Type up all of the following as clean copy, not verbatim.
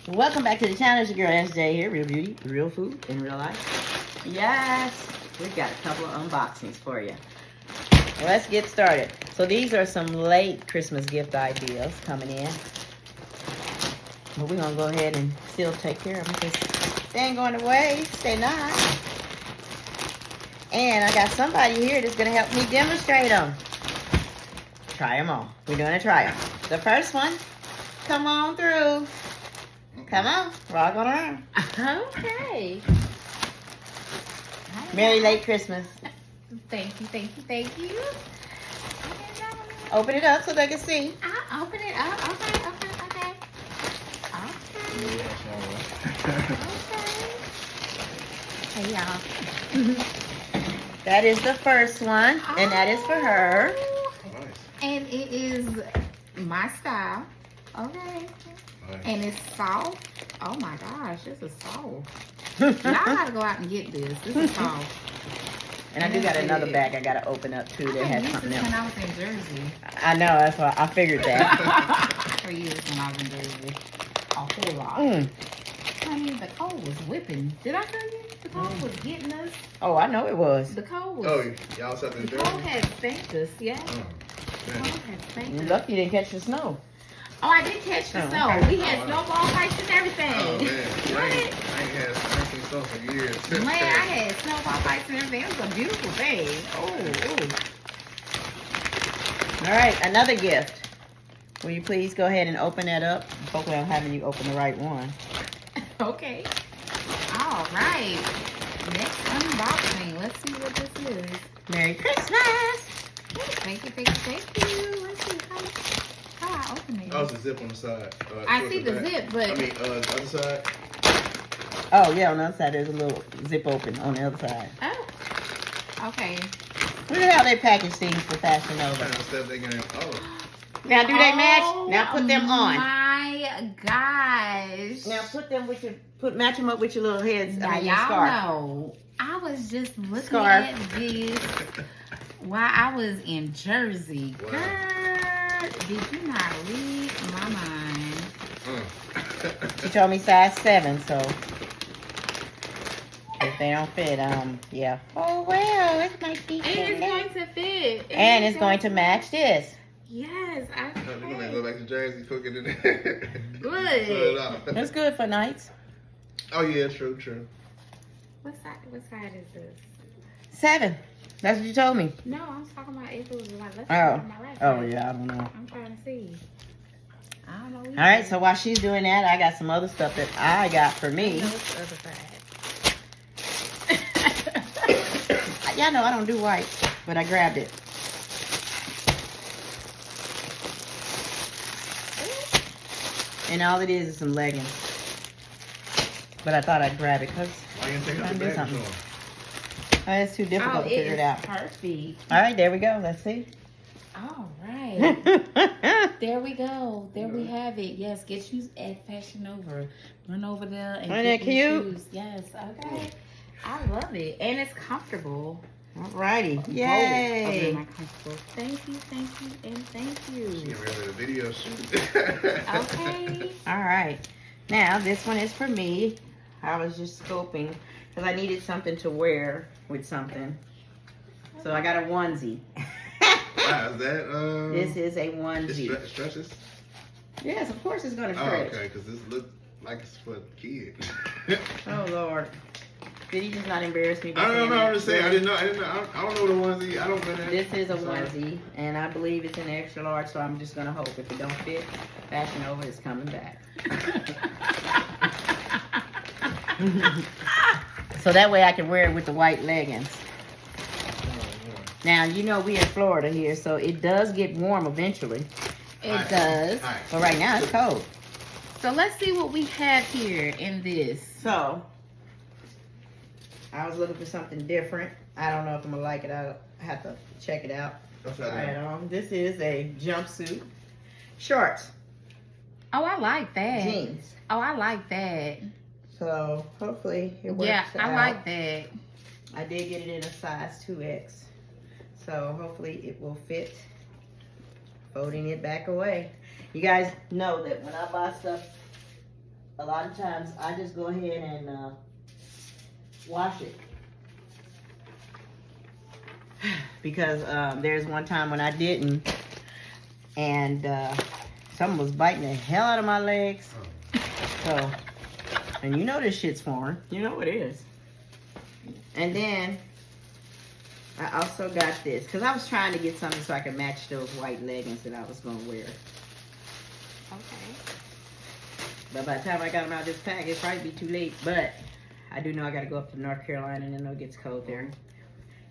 Welcome back to the channel. It's your girl SJ here. Real beauty, real food, in real life. Yes, we've got a couple of unboxings for you. Let's get started. So these are some late Christmas gift ideas coming in. But we're going to go ahead and still take care of them because they ain't going to waste. They're not. And I got somebody here that's going to help me demonstrate them. Try them all. We're going to try them. The first one, come on through. Come on, rock on around. Okay. Merry late Christmas. Thank you, thank you, thank you. Open it up so they can see. I'll open it up. Okay. Hey, y'all. That is the first one, and that is for her. Nice. And it is my style. Okay. Nice. And it's soft. Oh my gosh, this is soft. Y'all gotta go out and get this. This is soft. And I do got another bag I gotta open up too that I has used something this when else. I was in Jersey. I know, that's why I figured that. I used this when I was in Jersey. A whole lot. I mean, the cold was whipping. Did I tell you? The cold was getting us. Oh, I know it was. The cold was. Oh, y'all sat in The cold Jersey? had spanked us, yeah. Oh, The man. cold had spanked You're us. lucky you didn't catch the snow. Oh, I did catch the Oh, snow. okay. We had Oh, wow. snowball fights and everything. Oh, man. What? I ain't seen snow for years. Man, I had snowball fights and everything. It was a beautiful thing. All right, another gift. Will you please go ahead and open that up? Hopefully I'm having you open the right one. Okay. All right. Next unboxing. Let's see what this is. Merry Christmas! Thank you. Let's see how I open it. Oh, it's a zip on the side. I towards see the back. zip, but I mean, the other side. Oh, yeah, on the other side there's a little zip open on the other side. oh, okay. Look at how they package things for Fashion Kind Nova. of stuff they can. Oh, Now, do they match? Oh, Now put them on. My gosh. Now put them with your match them up with your little heads. Now I mean, your y'all scarf. know. I was just looking Scarf. at this while I was in Jersey. Wow. Girl, did you not read my mind? She told me size 7, so if they don't fit, yeah. Oh well, it might be. And it's going to fit. And it's going to match this. Yes, I We're gonna go back to Jersey, cook it in there. Good. Throw it out. It's good for nights. Oh yeah, true. What side is this? 7. That's what you told me. No, I'm talking about if it was like left Oh. side or my right Oh side. yeah, I don't know. I'm trying to see. I don't know. All right, so while she's doing that, I got some other stuff that I got for me. What's the other side? Y'all know I don't do white, but I grabbed it. And all it is some leggings. But I thought I'd grab it because I can take out Trying the to do bag. something. It's too difficult to figure it out. Perfect. All right, there we go. Let's see. All right. There we go. There we have it. Yes, get you at Fashion Nova. Run over there and Isn't get that your cute? shoes. Yes, okay. I love it. And it's comfortable. Alrighty. Both of Yay. them are comfortable. Thank you, and thank She you. getting ready for the video shoot. Okay. All right. Now, this one is for me. I was just scoping because I needed something to wear with something. So I got a onesie. Wow, is that This is a it onesie. stretches? Yes, of course it's going to Oh, stretch. okay, because this looks like it's for kids. Oh, Lord. Did he just not embarrass me? by I don't saying know. that? I'm just saying. I didn't know. I don't know what the onesie. I don't know that. This is a Sorry. onesie, and I believe it's an extra large, so I'm just going to hope if it don't fit, Fashion Nova is coming back. So that way I can wear it with the white leggings. Now, you know we in Florida here, so it does get warm eventually. It does. All right. But right now it's cold. So let's see what we have here in this. So, I was looking for something different. I don't know if I'm going to like it. I'll have to check it out. Upside Try it down. on. This is a jumpsuit. Shorts. Oh, I like that. Jeans. Oh, I like that. So, hopefully it works Yeah, out. I like that. I did get it in a size 2X. So, hopefully it will fit. Folding it back away. You guys know that when I buy stuff a lot of times I just go ahead and wash it. Because there's one time when I didn't, and something was biting the hell out of my legs. So, and you know this shit's foreign. You know it is. And then I also got this, because I was trying to get something so I could match those white leggings that I was going to wear. Okay. But by the time I got them out of this pack, it'd probably be too late. But I do know I got to go up to North Carolina, and I know it gets cold there.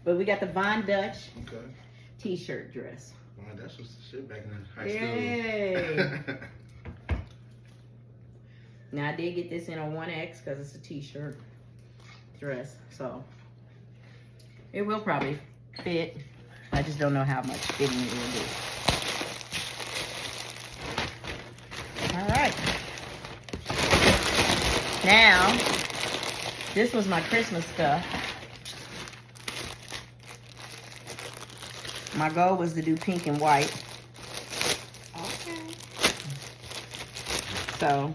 But we got the Von Dutch Okay. t-shirt dress. Well, that's what's the shit back in high Yay. school. Now, I did get this in a 1X because it's a t-shirt dress. So, it will probably fit. I just don't know how much fitting it will do. All right. Now, this was my Christmas stuff. My goal was to do pink and white. Okay. So.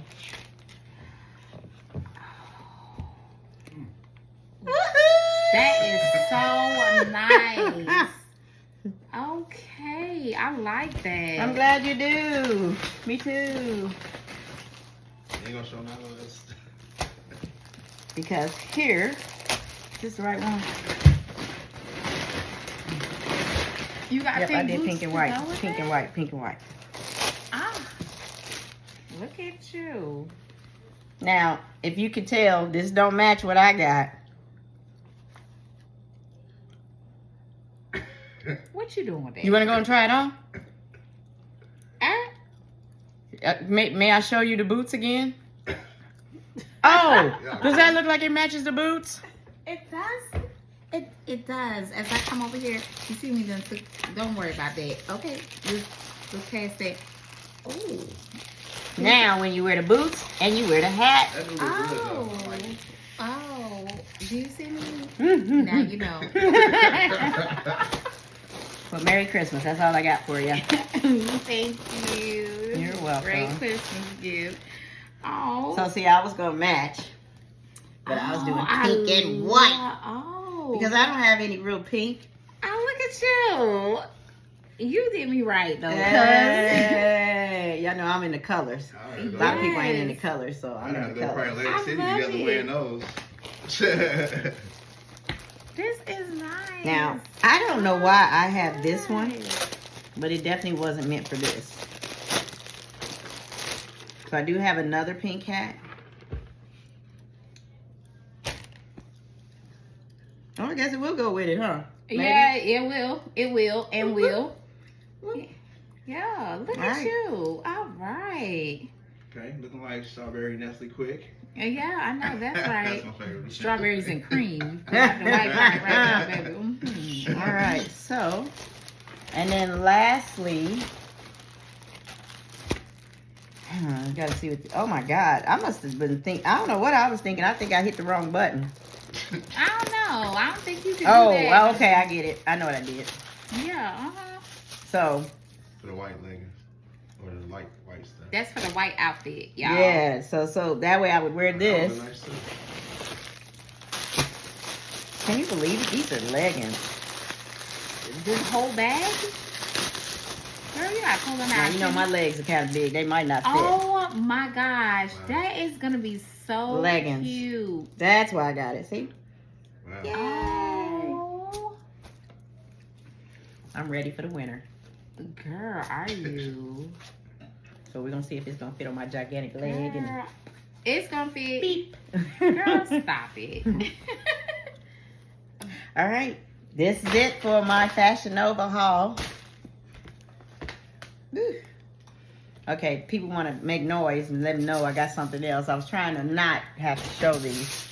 That is so nice. Okay, I like that. I'm glad you do. Me too. You ain't gonna show none of this. Because here, is this the right one? You got Yep, I did pink and white. Pink Pink and white, pink and white. Ah, look at you. Now, if you could tell, this don't match what I got. What you doing with that? You want to go and try it on? Ah, May I show you the boots again? Oh, does that look like it matches the boots? it does. It does. As I come over here, you see me done took, don't worry about that. Okay, just past that. Oh. Now, when you wear the boots and you wear the hat. That do look good though. I like it. Oh. Do you see me? Mhm. Now you know. Well, Merry Christmas. That's all I got for you. Thank you. You're welcome. Great Christmas gift. Oh. So, see, I was going to match. But I was doing pink and white. Oh. Because I don't have any real pink. Oh, look at you. You did me right, though. Hey, y'all know I'm in the colors. All right, A go lot of ahead. people ain't in the colors, so I I'm gotta in the go probably colors. Atlantic City I love together it. wearing those. This is nice. Now, I don't know why I have this one, but it definitely wasn't meant for this. So I do have another pink hat. Oh, I guess it will go with it, huh? Maybe? Yeah, it will. It will and will. Whoop. Yeah, look All at right. you. All right. Okay, looking like strawberry Nestle Quick. Yeah, I know. That's right. That's my favorite. Strawberries and cream. You got the right part right there, baby. Mhm. All right, so, and then lastly, I gotta see what, oh my God, I must have been I don't know what I was thinking. I think I hit the wrong button. I don't know. I don't think you can Oh, do that. well, okay, I get it. I know what I did. Yeah, uh-huh. So, For the white leggings. Or the light white stuff. That's for the white outfit, y'all. yeah, so that way I would wear That this. was nice too. Can you believe it? These are leggings. This whole bag? Girl, you're not pulling Now, out. you know my legs are kind of big. They might not fit. Oh my gosh. Wow. That is going to be so Leggings. cute. That's why I got it. See? Wow. Yay. Oh. I'm ready for the winter. Girl, are you? So we're going to see if it's going to fit on my gigantic leg. And Girl, it's going to fit. beep. Girl, stop it. All right. This is it for my Fashion Nova haul. Whew. Okay, people want to make noise and let them know I got something else. I was trying to not have to show these.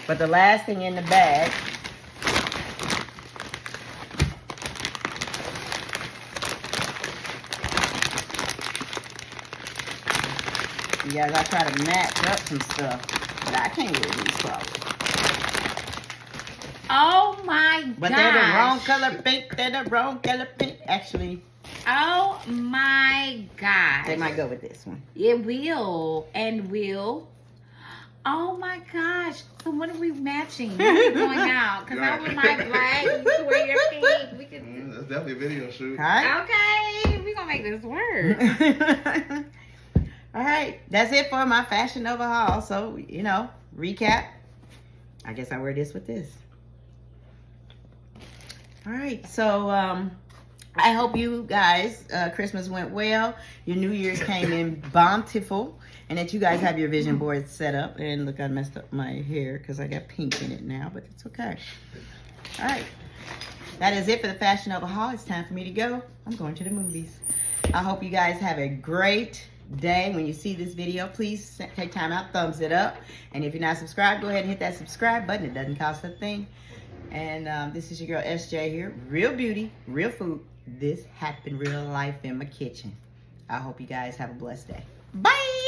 But the last thing in the bag you guys, I try to match up some stuff, but I can't wear these clothes. Oh my But gosh. they're the wrong color pink. They're the wrong color pink. Actually, Oh my gosh. They might go with this one. It will and will. Oh my gosh. So what are we matching? What are we going out? Because I wear my black, you can wear your pink. We can. That's definitely a video shoot. All right. Okay, we're gonna make this work. All right. That's it for my Fashion Nova haul. So, you know, recap. I guess I wear this with this. All right. So, I hope you guys, Christmas went well. Your New Year's came in bountiful. And that you guys have your vision board set up. And look, I messed up my hair because I got pink in it now, but it's okay. All right. That is it for the Fashion Nova haul. It's time for me to go. I'm going to the movies. I hope you guys have a great day. When you see this video, please take time out, thumbs it up. And if you're not subscribed, go ahead and hit that subscribe button. It doesn't cost a thing. And this is your girl SJ here. Real beauty, real food. This happened real life in my kitchen. I hope you guys have a blessed day. Bye.